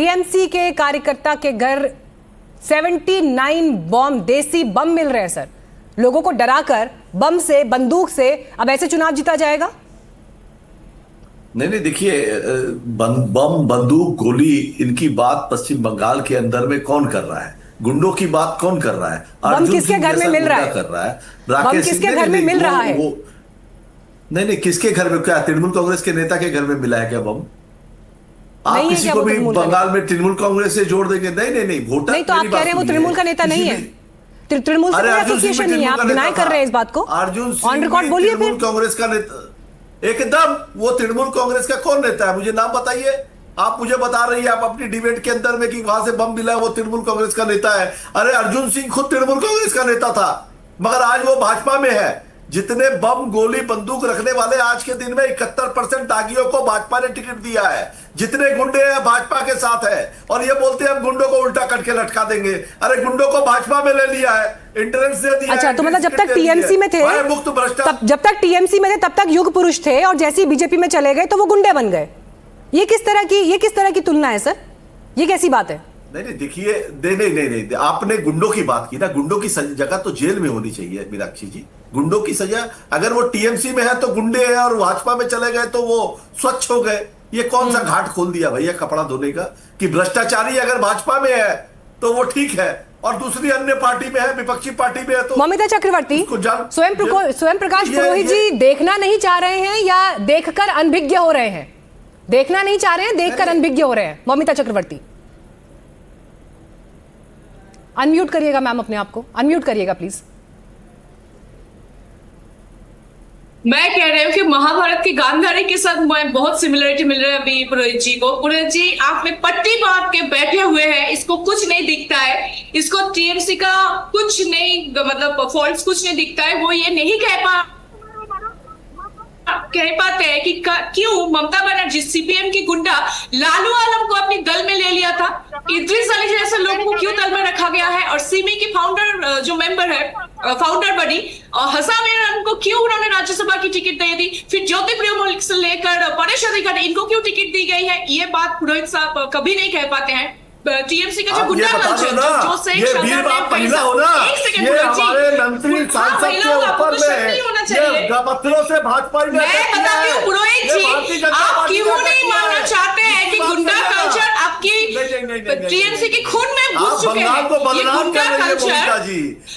TMC के कार्यकर्ता के घर 79 बम, देसी बम मिल रहे हैं सर। लोगों को डराकर बम से, बंदूक से अब ऐसे चुनाव जीता जाएगा? नहीं, देखिए, बम, बंदूक, गोली, इनकी बात पश्चिम बंगाल के अंदर में कौन कर रहा है? गुंडों की बात कौन कर रहा है? बम किसके घर में मिल रहा है? कर रहा है बम किसके घर में मिल रहा है? नहीं, किसके घर में? क्या तृणमूल कांग्रेस के नेता के घर में मिला है क्या बम? आप किसी को भी बंगाल में तृणमूल कांग्रेस से जोड़ देंगे? नहीं, वोटर नहीं, तो आप कह रहे हैं वो तृणमूल का नेता नहीं है, तृणमूल से एसोसिएशन नहीं है, आप डिनाई कर रहे हैं इस बात को। अर्जुन ऑन रिकॉर्ड बोलिए फिर। कांग्रेस का नेता एकदम, वो तृणमूल कांग्रेस का कौन नेता है? मुझे नाम बताइए। आप मुझे बता रही है आप अपनी डिबेट के अंदर में कि वहां से बम मिला है वो तृणमूल कांग्रेस का नेता है। अरे अर्जुन सिंह खुद तृणमूल कांग्रेस का नेता था, मगर आज वो भाजपा में है। जितने बम, गोली, बंदूक रखने वाले आज के दिन में 71% दागियों को भाजपा ने टिकट दिया है। जितने गुंडे हैं भाजपा के साथ है, और ये बोलते हैं हम गुंडों को उल्टा कट के लटका देंगे। अरे गुंडों को भाजपा में ले लिया है, इंट्रेंस दे दिया। अच्छा, तो मतलब जब तक टीएमसी में थे, जब तक टीएमसी में थे तब तक युग पुरुष थे, और जैसे ही बीजेपी में चले गए तो वो गुंडे बन गए। ये किस तरह की तुलना है सर? ये कैसी बात है? नहीं, देखिए, नहीं, आपने गुंडों की बात की ना। गुंडों की जगह तो जेल में होनी चाहिए मीनाक्षी जी। गुंडों की सजा, अगर वो टीएमसी में है तो गुंडे हैं, और भाजपा में चले गए तो वो स्वच्छ हो गए। ये कौन सा घाट खोल दिया भैया कपड़ा धोने का, कि भ्रष्टाचारी अगर भाजपा में है तो वो ठीक है, और दूसरी अन्य पार्टी में है, विपक्षी पार्टी में है तो। ममिता चक्रवर्ती, स्वयं प्रकाश पुरोहित जी देखना नहीं चाह रहे हैं या देखकर अनभिज्ञ हो रहे हैं? देखना नहीं चाह रहे हैं, देखकर अनभिज्ञ हो रहे हैं। ममिता चक्रवर्ती, अनम्यूट करिएगा मैम, अपने आप को अनम्यूट करिएगा प्लीज। मैं कह रही हूँ कि महाभारत की गांधारी के साथ मैं बहुत सिमिलरिटी मिल रहा है अभी पुरोहित जी को। पुरोहित जी आप में पट्टी बांध के बैठे हुए हैं, इसको कुछ नहीं दिखता है, इसको टीएमसी का कुछ नहीं, मतलब फॉल्ट कुछ नहीं दिखता है। वो ये नहीं कह पाते हैं कि क्यों ममता बनर्जी, सीपीएम की गुंडा लालू आलम को अपने दल में ले लिया था, इद्रिस अली जैसे लोगों को क्यों दल में रखा गया है, और सीमी की फाउंडर जो मेंबर है, फाउंडर बनी हसा मीरन को क्यों उन्होंने राज्यसभा की टिकट दे दी, फिर ज्योति प्रियमोल से लेकर परेश अधिकारी इनको क्यों टिकट दी गई है? ये बात पुरोहित साहब कभी नहीं कह पाते हैं। टीएमसी का जो गुंडा कल्चर जो से एक सेकंड हमारे मंत्री सांसद के ऊपर में ये गपत्रों से भाजपा ने, मैं बताती हूँ पुरोहित जी, आप क्यों नहीं मानना चाहते हैं कि गुंडा कल्चर आपकी टीएमसी के खून में घुस चुके हैं? ये गुंडा कल्चर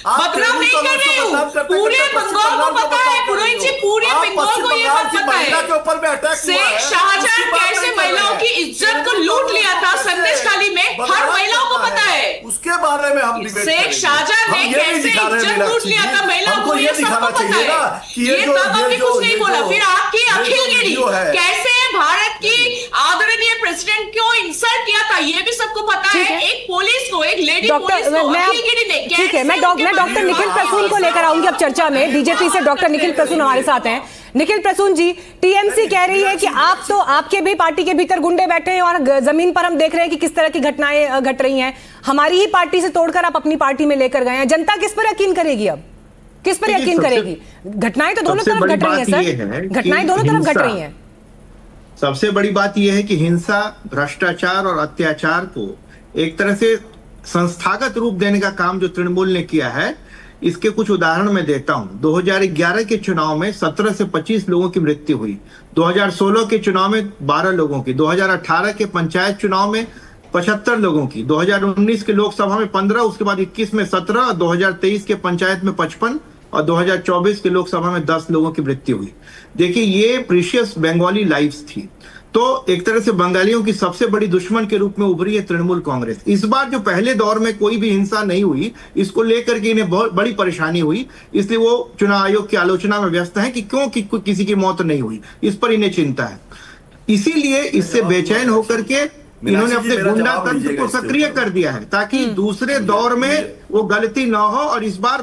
बदनाम नहीं कर रही हूँ, पूरे बंगाल को पता है पुरोहित जी, पूरे बंगाल को ये बात पता है। शेख शाहजहां कैसे महिलाओं की इज्जत को लूट लिया था संदेश खाली में, हर महिलाओं को पता है। उसके बारे में हम शेख शाहजहां ने कैसे इज्जत लूट लिया था महिलाओं को, ये सबको पता है। ये तब आपने कुछ नहीं बोला। फिर आपकी अखिलगिरी कैसे भारत की आदरणीय प्रेसिडेंट को इंसल्ट किया था, ये भी सबको पता है। एक पुलिस को, एक लेडी पुलिस को अखिलगिरी ने, ठीक है, मैं डॉक्टर निखिल प्रसून को लेकर आऊंगी अब चर्चा में। बीजेपी से डॉक्टर निखिल प्रसून हमारे साथ हैं। निखिल प्रसून जी, टीएमसी कह रही है कि आप तो, आपके भी पार्टी के भीतर गुंडे बैठे हैं, और जमीन पर हम देख रहे हैं कि किस तरह की घटनाएं घट रही हैं। हमारी ही पार्टी से तोड़कर आप अपनी पार्टी में लेकर गए हैं। जनता किस पर यकीन करेगी? अब किस पर यकीन करेगी? घटनाएं तो दोनों तरफ घट रही हैं सर, घटनाएं दोनों तरफ घट रही हैं। सबसे बड़ी बात यह है कि हिंसा, भ्रष्टाचार और अत्याचार को एक तरह से संस्थागत रूप देने का काम जो तृणमूल ने किया है, इसके कुछ उदाहरण मैं देता हूं। 2011 के चुनाव में 17 से 25 लोगों की मृत्यु हुई, 2016 के चुनाव में 12 लोगों की, 2018 के पंचायत चुनाव में 75 लोगों की, 2019 के लोकसभा में 15, उसके बाद 21 में 17, 2023 के पंचायत में 55 और 2024 के लोकसभा में 10 लोगों की मृत्यु हुई। देखिए, ये प्रीशियस बंगाली लाइफ्स थी। तो एक तरह से बंगालियों की सबसे बड़ी दुश्मन के रूप में उभरी है तृणमूल कांग्रेस। इस बार जो पहले दौर में कोई भी हिंसा नहीं हुई, इसको लेकर के इन्हें बहुत बड़ी परेशानी हुई, इसलिए वो चुनाव आयोग की आलोचना में व्यस्त है कि क्यों किसी की मौत नहीं हुई, इस पर इन्हें चिंता है। इसीलिए इससे बेचैन होकर के इन्होंने अपने गुंडा तंत्र को सक्रिय कर दिया है, ताकि दूसरे दौर में वो गलती ना हो। और इस बार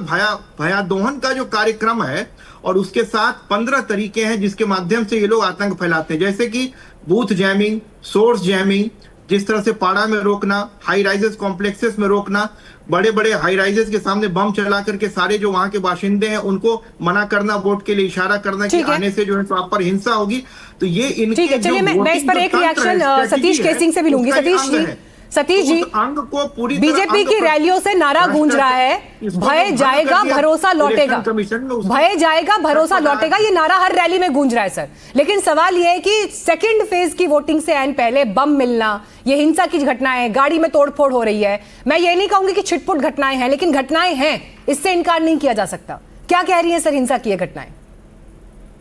भयादोहन का जो कार्यक्रम है, और उसके साथ 15 तरीके हैं जिसके माध्यम से ये लोग आतंक फैलाते हैं, जैसे कि बूथ जैमिंग, सोर्स जैमिंग, जिस तरह से पाड़ा में रोकना, हाई राइजेस कॉम्प्लेक्सेस में रोकना, बड़े बड़े हाई राइजेस के सामने बम चला करके सारे जो वहां के बाशिंदे हैं उनको मना करना, वोट के लिए इशारा करना कि आने से जो है तो आप पर हिंसा होगी। तो ये इनके, चलिए मैं इस पर एक रिएक्शन सतीश केसिंग से भी लूंगी। सतीश जी, सतीश जी, उस अंग को पूरी तरह बीजेपी की रैलियों से नारा गूंज रहा है, भय जाएगा भरोसा लौटेगा, भय जाएगा भरोसा लौटेगा, ये नारा हर रैली में गूंज रहा है सर। लेकिन सवाल ये है कि सेकंड फेज की वोटिंग से ऐन पहले बम मिलना, ये हिंसा की घटनाएं, गाड़ी में तोड़फोड़ हो रही है, मैं ये नहीं कहूंगी कि छिटपुट घटनाएं हैं, लेकिन घटनाएं हैं, इससे इनकार नहीं किया जा सकता। क्या कह रही है सर हिंसा की ये घटनाएं?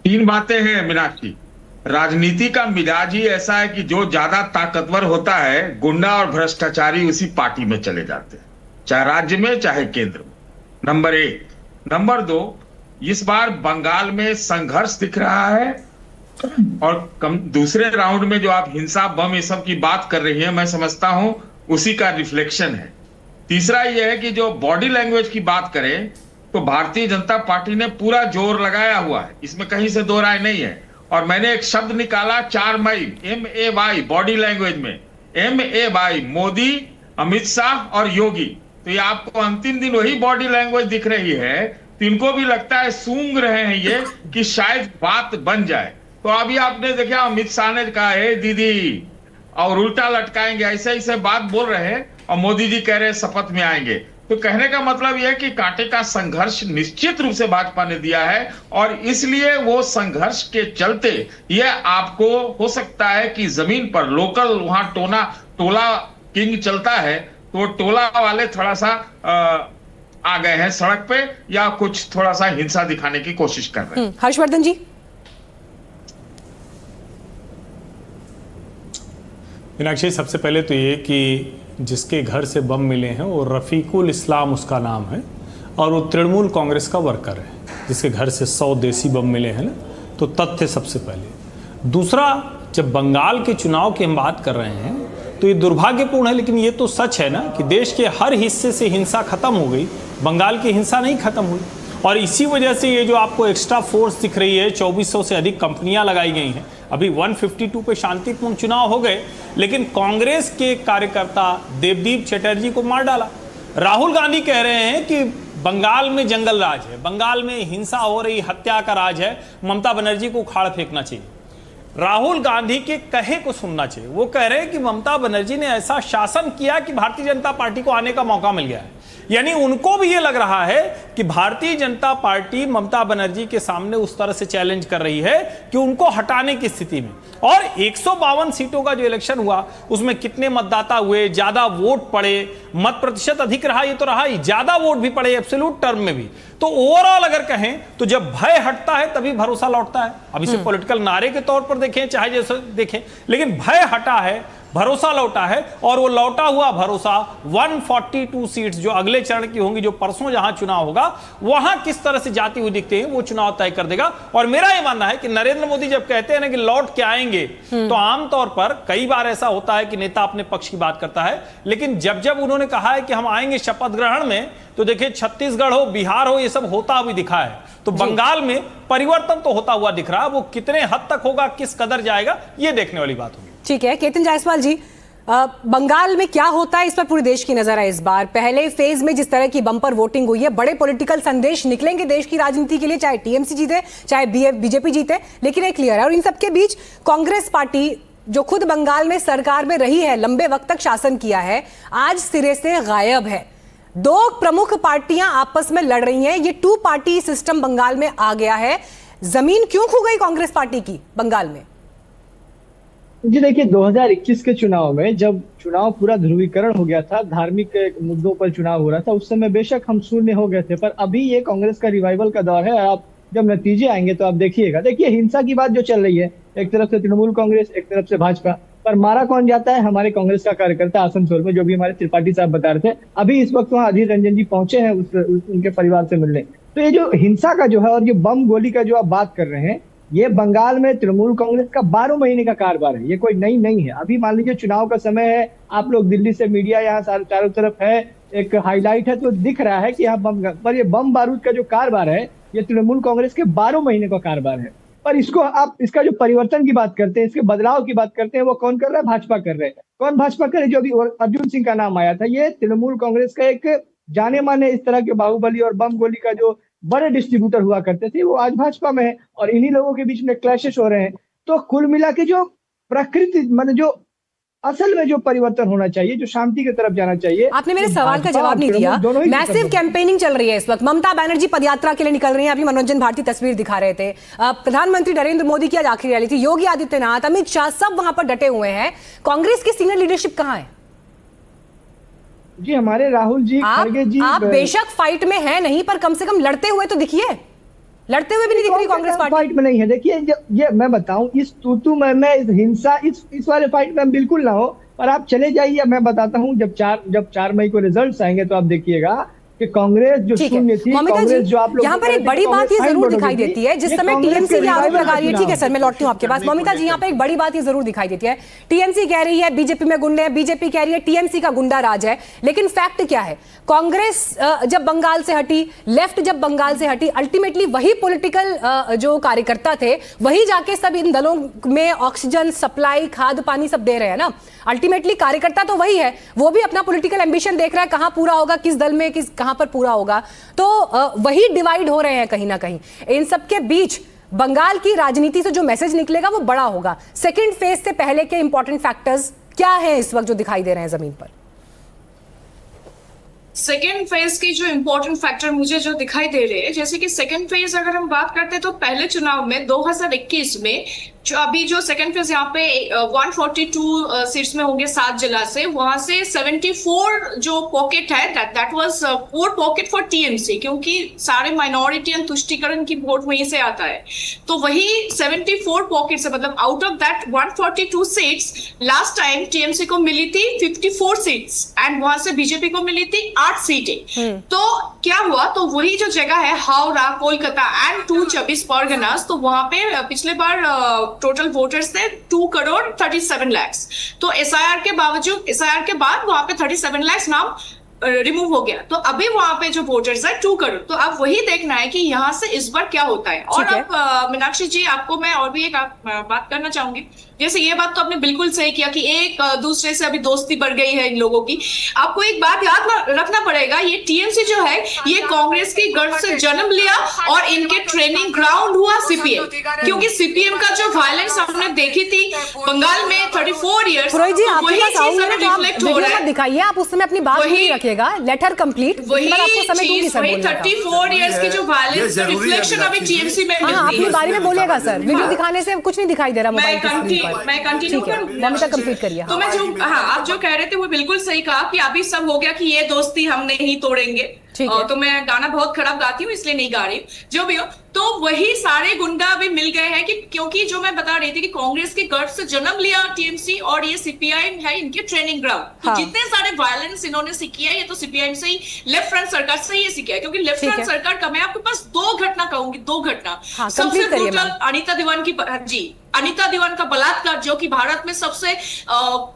तीन बातें हैं मीनाक्षी। राजनीति का मिजाज ही ऐसा है कि जो ज्यादा ताकतवर होता है, गुंडा और भ्रष्टाचारी उसी पार्टी में चले जाते हैं, चाहे राज्य में चाहे केंद्र में। नंबर एक। नंबर दो, इस बार बंगाल में संघर्ष दिख रहा है और दूसरे राउंड में जो आप हिंसा बम ये सब की बात कर रही है, मैं समझता हूं उसी का रिफ्लेक्शन है। तीसरा यह है कि जो बॉडी लैंग्वेज की बात करें तो भारतीय जनता पार्टी ने पूरा जोर लगाया हुआ है, इसमें कहीं से दो राय नहीं है। और मैंने एक शब्द निकाला 4 मई, MAY, बॉडी लैंग्वेज में MAY, मोदी, अमित शाह और योगी। तो ये आपको अंतिम दिन वही बॉडी लैंग्वेज दिख रही है, तो इनको भी लगता है, सूंघ रहे हैं ये कि शायद बात बन जाए। तो अभी आपने देखा अमित शाह ने कहा है दीदी और उल्टा लटकाएंगे, ऐसे ऐसे बात बोल रहे हैं, और मोदी जी कह रहे हैं शपथ में आएंगे। तो कहने का मतलब यह है कि कांटे का संघर्ष निश्चित रूप से भाजपा ने दिया है, और इसलिए वो संघर्ष के चलते यह आपको हो सकता है कि जमीन पर लोकल वहां टोला किंग चलता है, तो टोला वाले थोड़ा सा आ गए हैं सड़क पे, या कुछ थोड़ा सा हिंसा दिखाने की कोशिश कर रहे हैं। हर्षवर्धन जी। मीनाक्षी, सबसे पहले तो ये कि जिसके घर से बम मिले हैं वो रफीकुल इस्लाम उसका नाम है, और वो तृणमूल कांग्रेस का वर्कर है, जिसके घर से 100 देसी बम मिले हैं ना, तो तथ्य सबसे पहले। दूसरा, जब बंगाल के चुनाव की हम बात कर रहे हैं तो ये दुर्भाग्यपूर्ण है, लेकिन ये तो सच है ना कि देश के हर हिस्से से हिंसा खत्म हो गई, बंगाल की हिंसा नहीं खत्म हुई। और इसी वजह से ये जो आपको एक्स्ट्रा फोर्स दिख रही है, 2400 से अधिक कंपनियां लगाई गई हैं, अभी 152 पे शांतिपूर्ण चुनाव हो गए, लेकिन कांग्रेस के कार्यकर्ता देवदीप चटर्जी को मार डाला। राहुल गांधी कह रहे हैं कि बंगाल में जंगल राज है, बंगाल में हिंसा हो रही, हत्या का राज है, ममता बनर्जी को उखाड़ फेंकना चाहिए। राहुल गांधी के कहे को सुनना चाहिए। वो कह रहे हैं कि ममता बनर्जी ने ऐसा शासन किया कि भारतीय जनता पार्टी को आने का मौका मिल गया है। यानी उनको भी ये लग रहा है कि भारतीय जनता पार्टी ममता बनर्जी के सामने उस तरह से चैलेंज कर रही है कि उनको हटाने की स्थिति में। और 152 सीटों का जो इलेक्शन हुआ उसमें कितने मतदाता हुए, ज्यादा वोट पड़े, मत प्रतिशत अधिक रहा, ये तो रहा ही, ज्यादा वोट भी पड़े एब्सोल्यूट टर्म में भी। तो ओवरऑल अगर कहें तो जब भय हटता है तभी भरोसा लौटता है। अब इसे पॉलिटिकल नारे के तौर पर देखें चाहे जैसे देखें, लेकिन भय हटा है, भरोसा लौटा है, और वो लौटा हुआ भरोसा 142 सीट्स जो अगले चरण की होंगी, जो परसों जहां चुनाव होगा, वहां किस तरह से जाती हुई दिखते हैं वो चुनाव तय कर देगा। और मेरा ये मानना है कि नरेंद्र मोदी जब कहते हैं ना कि लौट के आएंगे, तो आमतौर पर कई बार ऐसा होता है कि नेता अपने पक्ष की बात करता है, लेकिन जब जब उन्होंने कहा है कि हम आएंगे शपथ ग्रहण में, तो देखिए छत्तीसगढ़ हो, बिहार हो, ये सब होता हुआ दिखा है। तो बंगाल में परिवर्तन तो होता हुआ दिख रहा है, वो कितने हद तक होगा, किस कदर जाएगा, ये देखने वाली बात होगी। ठीक है केतन जायसवाल जी, बंगाल में क्या होता है इस पर पूरे देश की नजर है। इस बार पहले फेज में जिस तरह की बम्पर वोटिंग हुई है, बड़े पॉलिटिकल संदेश निकलेंगे देश की राजनीति के लिए, चाहे टीएमसी जीते चाहे बीजेपी जीते, लेकिन एक क्लियर है। और इन सबके बीच कांग्रेस पार्टी जो खुद बंगाल में सरकार में रही है, लंबे वक्त तक शासन किया है, आज सिरे से गायब है। दो प्रमुख पार्टियां आपस में लड़ रही हैं, ये 2 पार्टी सिस्टम बंगाल में आ गया है। जमीन क्यों खो गई कांग्रेस पार्टी की बंगाल में? जी देखिए, 2021 के चुनाव में जब चुनाव पूरा ध्रुवीकरण हो गया था, धार्मिक मुद्दों पर चुनाव हो रहा था, उस समय बेशक हम शून्य हो गए थे, पर अभी ये कांग्रेस का रिवाइवल का दौर है। आप जब नतीजे आएंगे तो आप देखिएगा। देखिए हिंसा की बात जो चल रही है, एक तरफ से तृणमूल कांग्रेस, एक तरफ से भाजपा, पर मारा कौन जाता है? हमारे कांग्रेस का कार्यकर्ता आसनसोल में, जो भी हमारे त्रिपाठी साहब बता रहे थे। अभी इस वक्त वहाँ अधीर रंजन जी पहुंचे हैं उनके परिवार से मिलने। तो ये जो हिंसा का जो है और ये बम गोली का जो आप बात कर रहे हैं, ये बंगाल में तृणमूल कांग्रेस का 12 महीने का कारोबार है, ये कोई नई नहीं है। अभी मान लीजिए चुनाव का समय है, आप लोग दिल्ली से मीडिया यहाँ चारों तरफ है, एक हाईलाइट है, तो दिख रहा है कि यहाँ बम, पर ये बम बारूद का जो कारोबार है, ये तृणमूल कांग्रेस के 12 महीने का कारोबार है। पर इसको आप, इसका जो परिवर्तन की बात करते हैं, इसके बदलाव की बात करते हैं, वो कौन कर रहा है? भाजपा कर रहे हैं। कौन भाजपा करे? जो अभी अर्जुन सिंह का नाम आया था, ये तृणमूल कांग्रेस का एक जाने माने इस तरह के बाहुबली और बम गोली का जो बड़े डिस्ट्रीब्यूटर हुआ करते थे, वो आज भाजपा में है, और इन्हीं लोगों के बीच में क्लैशेस हो रहे हैं। तो कुल मिला के जो प्रकृति, मतलब जो असल में जो परिवर्तन होना चाहिए, जो शांति की तरफ जाना चाहिए। आपने मेरे वो सवाल का भाजपा जवाब और नहीं दिया। तृणमूल दोनों ही मैसिव कैंपेनिंग चल रही है इस वक्त। ममता बनर्जी पदयात्रा के लिए निकल रही हैं। अभी मनोरंजन भारती तस्वीर दिखा रहे थे। प्रधानमंत्री नरेंद्र मोदी की आज आखिरी रैली थी। योगी आदित्यनाथ, अमित शाह सब वहां पर डटे हुए हैं। कांग्रेस की सीनियर लीडरशिप कहां है? जी हमारे राहुल जी, खड़गे जी, आप बेशक फाइट में है नहीं, पर कम से कम लड़ते हुए तो दिखिए। लड़ते हुए भी नहीं दिख रही कांग्रेस पार्टी। फाइट में नहीं है। देखिए ये मैं बताऊं, इस तू मैं इस हिंसा, इस वाले फाइट में हम बिल्कुल ना हो। और आप चले जाइए, मैं बताता हूं, जब 4 मई को रिजल्ट्स आएंगे तो आप देखिएगा कि कांग्रेस जो शून्य थी, कांग्रेस जो आप लोग यहाँ पर एक बड़ी बात ये जरूर दिखाई देती है, जिस समय टीएमसी की आरोप लगा रही है। ठीक है सर, मैं लौटती हूँ आपके पास। ममिता जी, यहाँ पर एक बड़ी बात ये जरूर दिखाई देती है। टीएमसी कह रही है बीजेपी में गुंडे हैं, बीजेपी कह रही है टीएमसी का गुंडा राज है, लेकिन फैक्ट क्या है? कांग्रेस जब बंगाल से हटी, लेफ्ट जब बंगाल से हटी, अल्टीमेटली वही पॉलिटिकल जो कार्यकर्ता थे वही जाके सब इन दलों में ऑक्सीजन सप्लाई, खाद पानी सब दे रहे हैं ना। अल्टीमेटली कार्यकर्ता तो वही है, वो भी अपना पॉलिटिकल एम्बिशन देख रहा है, कहां पूरा होगा, किस दल में, किस कहां पर पूरा होगा। तो वही डिवाइड हो रहे हैं कहीं ना कहीं। इन सबके बीच बंगाल की राजनीति से जो मैसेज निकलेगा वो बड़ा होगा। सेकेंड फेज से पहले के इंपॉर्टेंट फैक्टर्स क्या है इस वक्त जो दिखाई दे रहे हैं जमीन पर? सेकेंड फेज की जो इंपॉर्टेंट फैक्टर मुझे जो दिखाई दे रहे हैं, जैसे कि सेकेंड फेज अगर हम बात करते हैं तो पहले चुनाव में 2021 में जो अभी जो सेकेंड फेज यहाँ पे 142 सीट्स में होंगे 7 जिला से, वहां से 74 जो पॉकेट है that was 4 pocket for TMC, क्योंकि सारे माइनॉरिटी एंड तुष्टिकरण की वोट वहीं से आता है। तो वही 74 पॉकेट से, मतलब out of that 142 seats last time TMC को मिली थी 54 सीट्स एंड वहां से बीजेपी को मिली थी 8 सीटें। तो क्या हुआ, तो वही जो जगह है हावड़ा, कोलकाता एंड 2 24 परगनास, तो वहां पे पिछले बार टोटल वोटर्स थे 2 करोड़ 37 लाख। तो एसआईआर के बाद वहां पे 37 लाख नाम रिमूव हो गया। तो अभी वहां पे जो वोटर्स है 2 करोड़। तो अब वही देखना है कि यहाँ से इस बार क्या होता है। और अब मीनाक्षी जी, आपको मैं और भी एक बात करना चाहूंगी। जैसे ये बात तो आपने बिल्कुल सही किया कि एक दूसरे से अभी दोस्ती बढ़ गई है इन लोगों की। आपको एक बात याद रखना पड़ेगा, ये टीएमसी जो है ये कांग्रेस की गढ़ से जन्म लिया और इनके ट्रेनिंग ग्राउंड हुआ सीपीएम। क्योंकि सीपीएम का जो वायलेंस हमने देखी थी बंगाल में 34 ईयर्स, पुरोहित जी आपके वही पास चीज आऊंगा हमें तो आप रिफ्लेक्ट हो रहा है। दिखाइए, आप उस समय अपनी बात नहीं रखिएगा। लेट हर कंप्लीट, वही आपको समय दूंगी चीज, सर वही बोलने का। 34 ईयर्स की जो वायलेंस का रिफ्लेक्शन अभी टीएमसी में हाँ, मिलती अपनी है। बारी में बोलिएगा सर। वीडियो दिखाने से कुछ नहीं दिखाई दे रहा मोबाइल की स्क्रीन पर। मैं कंटिन्यू करूं? ममिता कंप्लीट करिए। तो मैं जो आप जो कह रहे थे वो बिल्कुल सही कहा कि अभी सब हो गया कि ये दोस्ती हम नहीं तोड़ेंगे। तो मैं गाना बहुत खराब गाती हूँ इसलिए नहीं गा रही हूँ, जो भी हो। तो वही सारे गुंडा अभी मिल गए हैं कि क्योंकि जो मैं बता रही थी कि कांग्रेस के गढ़ से जन्म लिया टीएमसी और ये सीपीआई है इनके ट्रेनिंग ग्राउंड। तो जितने सारे वायलेंस इन्होंने सीखी है ये तो सीपीआई से ही, लेफ्ट फ्रंट सरकार से ही सीखा है। क्योंकि लेफ्ट फ्रंट सरकार का मैं आपके पास 2 घटना कहूंगी, 2 घटना। सबसे ब्रूटल अनीता दीवान की, जी अनीता दीवान का बलात्कार, जो कि भारत में सबसे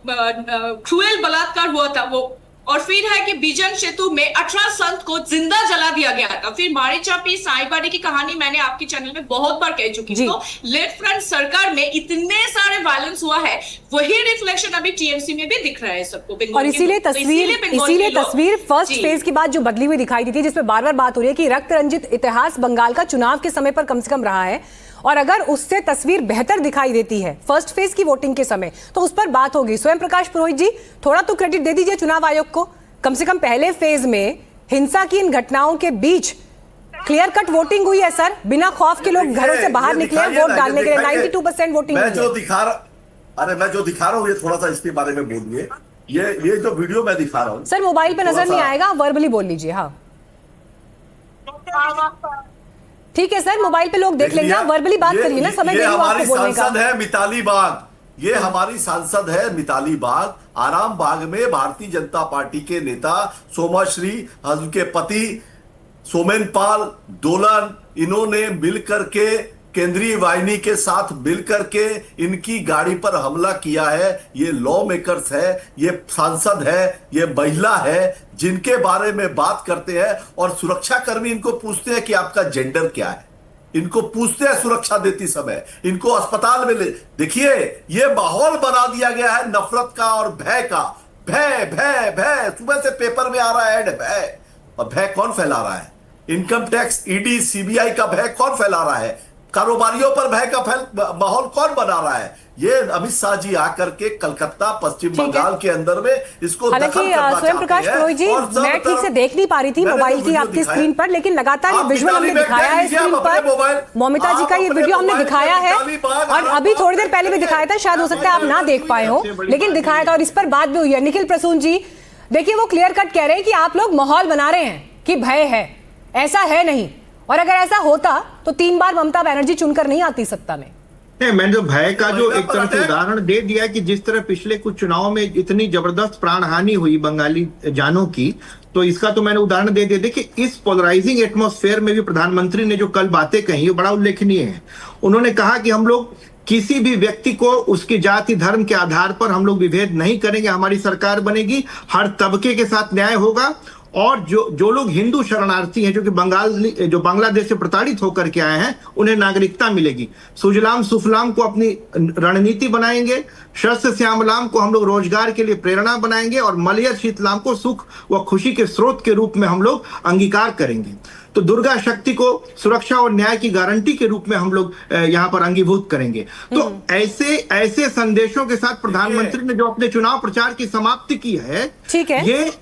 क्रूएल बलात्कार हुआ था वो। और फिर है कि बीजन सेतु में 18 संत को जिंदा जला दिया गया था। फिर मारीचापी साईबाड़ी की कहानी मैंने आपके चैनल में बहुत बार कह चुकी हूँ। तो लेफ्ट फ्रंट सरकार में इतने सारे वायलेंस हुआ है, वही रिफ्लेक्शन अभी टीएमसी में भी दिख रहा है सबको। और इसीलिए तस्वीर फर्स्ट फेज की बात जो बदली हुई दिखाई देती है, जिसमें बार बार बात हो रही है कि रक्त रंजित इतिहास बंगाल का चुनाव के समय पर कम से कम रहा है। और अगर उससे तस्वीर बेहतर दिखाई देती है फर्स्ट फेज की वोटिंग के समय, तो उस पर बात होगी। स्वयं प्रकाश पुरोहित जी, थोड़ा तो क्रेडिट दे दीजिए चुनाव आयोग को। कम से कम पहले फेज में हिंसा की इन घटनाओं के बीच क्लियर कट वोटिंग हुई है सर। बिना खौफ के लोग घरों से बाहर निकले वोट डालने के लिए। 92% वोटिंग हुई है। मैं जो दिखा रहा हूँ ये थोड़ा सा इसके बारे में बोलिए। ये जो वीडियो मैं दिखा रहा हूँ सर, मोबाइल पे नजर नहीं आएगा, वर्बली बोल लीजिए। हाँ ठीक है सर, मोबाइल पे लोग देख लेंगे, वर्बली बात करिए ना, समय दे रही हूं आपको बोलने का। सांसद है मिताली बाग, ये हमारी सांसद है मिताली बाग। आराम बाग में भारतीय जनता पार्टी के नेता सोमाश्री, उनके पति सोमेन पाल दोलन, इन्होंने मिलकर के केंद्रीय वाहिनी के साथ मिलकर के इनकी गाड़ी पर हमला किया है। ये लॉ मेकर्स है, ये सांसद है, ये महिला है, जिनके बारे में बात करते हैं। और सुरक्षा कर्मी इनको पूछते हैं कि आपका जेंडर क्या है, इनको पूछते हैं सुरक्षा देती समय, इनको अस्पताल में ले। देखिए ये माहौल बना दिया गया है नफरत का और भय का। भय भय भय, सुबह से पेपर में आ रहा है भय। और भय कौन फैला रहा है? इनकम टैक्स, ईडी, सीबीआई का भय कौन फैला रहा है? कारोबारियों पर भय का माहौल कौन बना रहा है? ये अमित शाह जी आकर के कलकत्ता पश्चिम बंगाल के अंदर में इसको हालांकि स्वयं प्रकाश पुरोहित जी, मैं ठीक से देख नहीं पा रही थी मोबाइल की आपकी स्क्रीन पर, लेकिन लगातार ये विजुअल हमने दिखाया है स्क्रीन पर। मौमिता जी का ये वीडियो हमने दिखाया है और अभी थोड़ी देर पहले भी दिखाया था, शायद हो सकता है आप ना देख पाए हो, लेकिन दिखाया था और इस पर बात भी हुई है। निखिल प्रसून जी देखिए, वो क्लियर कट कह रहे हैं कि आप लोग माहौल बना रहे हैं कि भय है, ऐसा है नहीं, और अगर ऐसा होता तो 3 बार ममता बनर्जी चुनकर नहीं आती सत्ता में। मैंने जो भय का जो एक तरह से उदाहरण दे दिया कि जिस तरह पिछले कुछ चुनावों में इतनी जबरदस्त प्राण हानि हुई बंगाली जानों की, तो इसका तो मैंने उदाहरण दे दिया। देखिए, इस पोलराइजिंग एटमॉस्फेयर में भी प्रधानमंत्री ने जो कल बातें कही वो बड़ा उल्लेखनीय है। उन्होंने कहा कि हम लोग किसी भी व्यक्ति को उसकी जाति धर्म के आधार पर हम लोग विभेद नहीं करेंगे, हमारी सरकार बनेगी, हर तबके के साथ न्याय होगा, और जो लोग हिंदू शरणार्थी हैं जो बांग्लादेश से प्रताड़ित होकर के आए हैं उन्हें नागरिकता मिलेगी। सुजलाम सुफलाम को अपनी रणनीति बनाएंगे, शस्य श्यामलाम को हम लोग रोजगार के लिए प्रेरणा बनाएंगे, और मलयर शीतलाम को सुख व खुशी के स्रोत के रूप में हम लोग अंगीकार करेंगे। तो दुर्गा शक्ति को सुरक्षा और न्याय की गारंटी के रूप में हम लोग यहाँ पर अंगीभूत करेंगे। तो ऐसे संदेशों के साथ प्रधानमंत्री ने जो अपने चुनाव प्रचार की समाप्ति की है, ठीक है, ये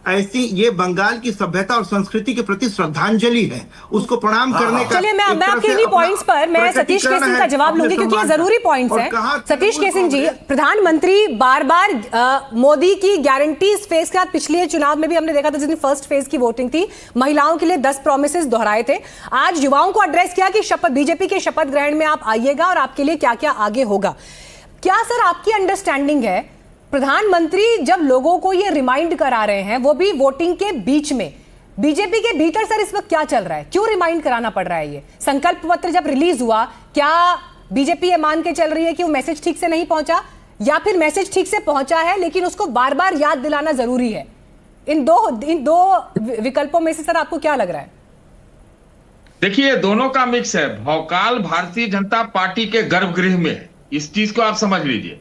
ये बंगाल की सभ्यता और संस्कृति के प्रति श्रद्धांजलि है, उसको प्रणाम करने का। चलिए, मैं आपके इन्हीं पॉइंट्स पर मैं सतीश के सिंह का जवाब लूंगी क्योंकि ये जरूरी पॉइंट्स हैं। सतीश के सिंह जी, प्रधानमंत्री बार बार मोदी की गारंटी फेज के बाद पिछले चुनाव में भी हमने देखा था, जिस दिन फर्स्ट फेज की वोटिंग थी, महिलाओं के लिए 10 प्रोमिसेस दोहराए थे। आज युवाओं को एड्रेस किया कि शपथ बीजेपी के शपथ ग्रहण में आप आइएगा और आपके लिए क्या क्या आगे होगा। क्या सर आपकी अंडरस्टैंडिंग है, प्रधानमंत्री जब लोगों को ये रिमाइंड करा रहे हैं, वो भी वोटिंग के बीच में, बीजेपी के भीतर सर इस वक्त क्या चल रहा है, क्यों रिमाइंड कराना पड़ रहा है? ये संकल्प पत्र जब रिलीज हुआ, क्या बीजेपी ये मान के चल रही है कि वो मैसेज ठीक से नहीं पहुंचा, या फिर मैसेज ठीक से पहुंचा है लेकिन उसको बार बार याद दिलाना जरूरी है? इन दो विकल्पों में से सर आपको क्या लग रहा है? देखिए, दोनों का मिक्स है। भौकाल भारतीय जनता पार्टी के गर्भगृह में है, इस चीज को आप समझ लीजिए।